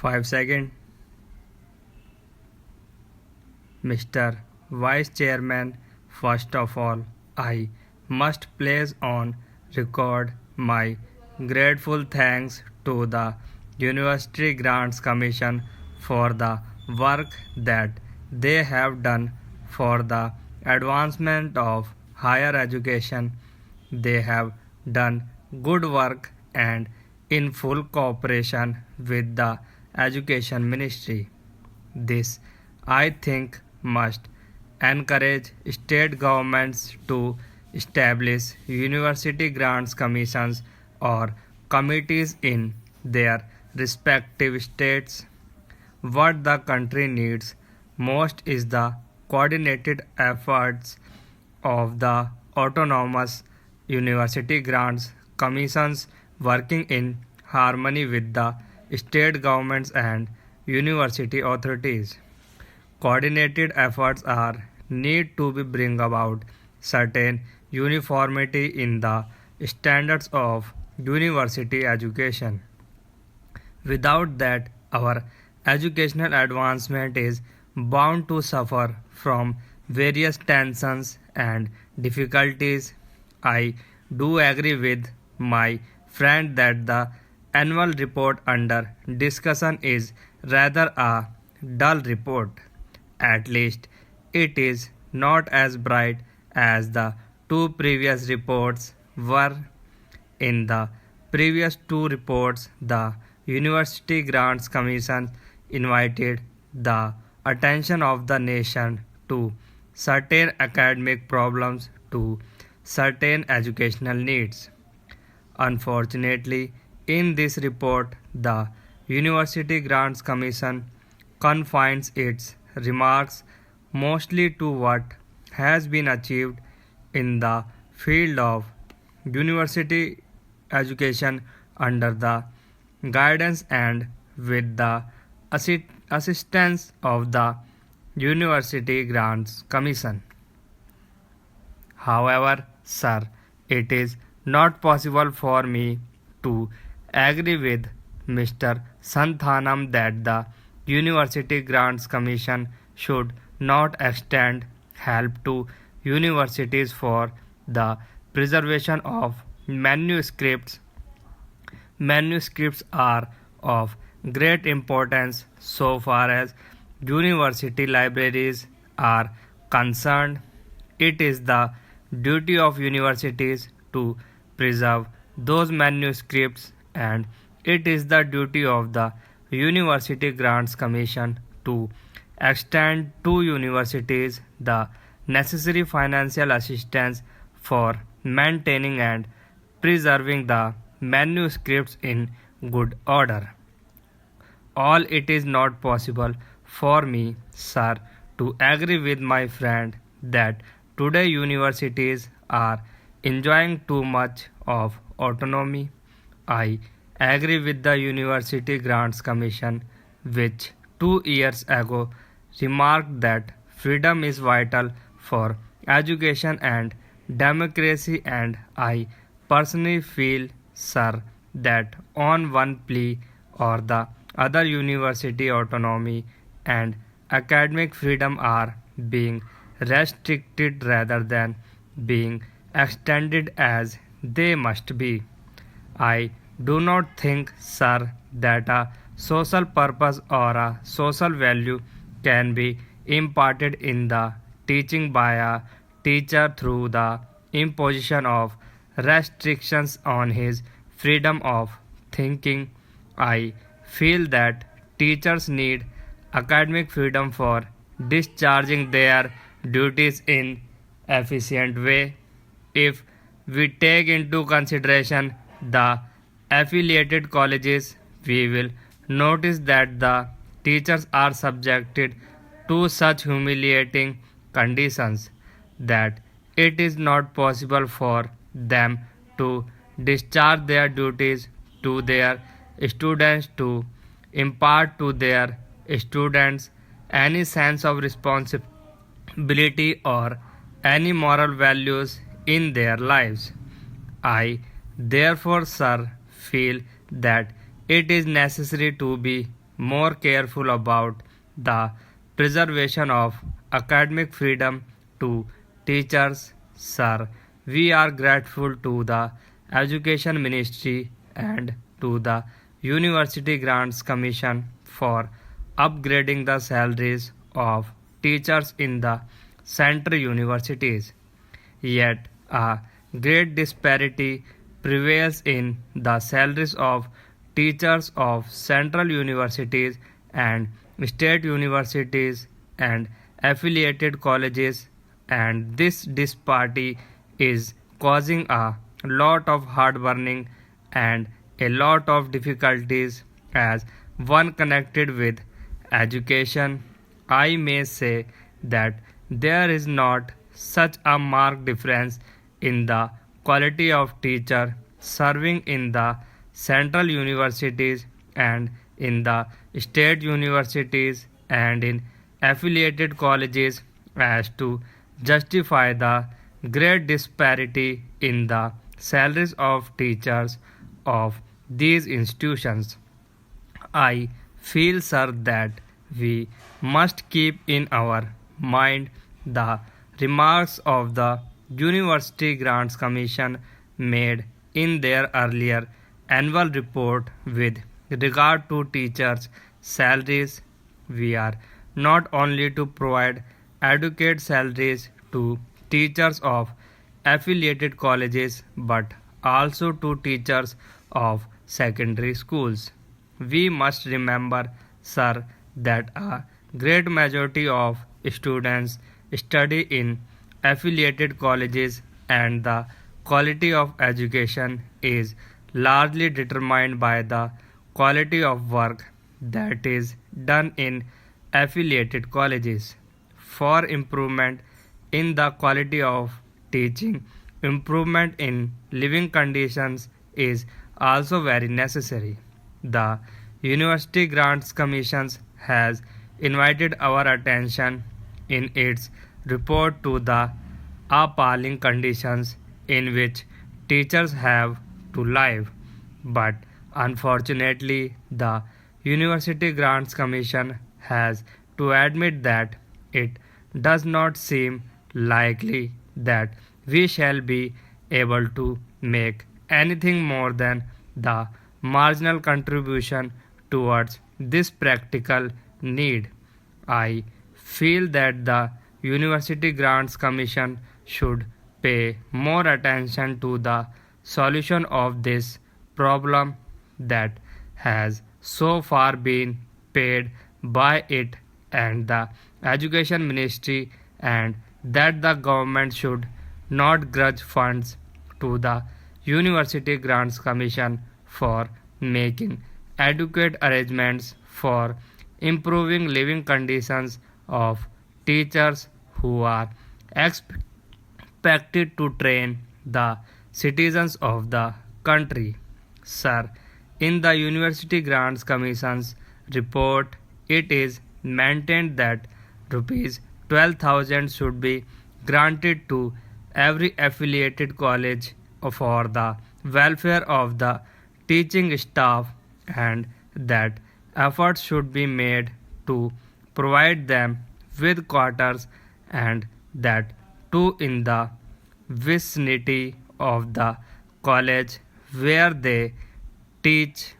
5 seconds. Mr. Vice Chairman, first of all, I must place on record my grateful thanks to the University Grants Commission for the work that they have done for the advancement of higher education. They have done good work and in full cooperation with the Education Ministry. This, I think, must encourage state governments to establish university grants commissions or committees in their respective states. What the country needs most is the coordinated efforts of the autonomous university grants commissions working in harmony with the state governments and university authorities. Coordinated efforts are need to be bring about certain uniformity in the standards of university education. Without that, our educational advancement is bound to suffer from various tensions and difficulties. I do agree with my friend that the annual report under discussion is rather a dull report. At least it is not as bright as the two previous reports were. In the previous two reports, the University Grants Commission invited the attention of the nation to certain academic problems, to certain educational needs. Unfortunately, in this report, the University Grants Commission confines its remarks mostly to what has been achieved in the field of university education under the guidance and with the assistance of the University Grants Commission. However, sir, it is not possible for me to agree with Mr. Santhanam that the University Grants Commission should not extend help to universities for the preservation of manuscripts. Manuscripts are of great importance so far as university libraries are concerned. It is the duty of universities to preserve those manuscripts, and it is the duty of the University Grants Commission to extend to universities the necessary financial assistance for maintaining and preserving the manuscripts in good order. All it is not possible for me, sir, to agree with my friend that today universities are enjoying too much of autonomy. I agree with the University Grants Commission, which 2 years ago remarked that freedom is vital for education and democracy, and I personally feel, sir, that on one plea or the other university autonomy and academic freedom are being restricted rather than being extended as they must be. I do not think, sir, that a social purpose or a social value can be imparted in the teaching by a teacher through the imposition of restrictions on his freedom of thinking. I feel that teachers need academic freedom for discharging their duties in efficient way. If we take into consideration the affiliated colleges, we will notice that the teachers are subjected to such humiliating conditions that it is not possible for them to discharge their duties to their students, to impart to their students any sense of responsibility or any moral values in their lives. I therefore, sir, feel that it is necessary to be more careful about the preservation of academic freedom to teachers. Sir, we are grateful to the Education Ministry and to the University Grants Commission for upgrading the salaries of teachers in the central universities. Yet, a great disparity prevails in the salaries of teachers of central universities and state universities and affiliated colleges, and this disparity is causing a lot of heartburning and a lot of difficulties as one connected with education. I may say that there is not such a marked difference in the quality of teacher serving in the central universities and in the state universities and in affiliated colleges as to justify the great disparity in the salaries of teachers of these institutions. I feel, sir, that we must keep in our mind the remarks of the University Grants Commission made in their earlier annual report with regard to teachers' salaries. We are not only to provide adequate salaries to teachers of affiliated colleges but also to teachers of secondary schools. We must remember, sir, that a great majority of students study in affiliated colleges and the quality of education is largely determined by the quality of work that is done in affiliated colleges. For improvement in the quality of teaching, improvement in living conditions is also very necessary. The University Grants Commission has invited our attention in its report to the appalling conditions in which teachers have to live. But unfortunately, the University Grants Commission has to admit that it does not seem likely that we shall be able to make anything more than the marginal contribution towards this practical need. I feel that the University Grants Commission should pay more attention to the solution of this problem that has so far been paid by it and the Education Ministry, and that the government should not grudge funds to the University Grants Commission for making adequate arrangements for improving living conditions of teachers who are expected to train the citizens of the country. Sir, in the University Grants Commission's report, it is maintained that rupees 12,000 should be granted to every affiliated college for the welfare of the teaching staff, and that efforts should be made to provide them with quarters, and that too in the vicinity of the college where they teach.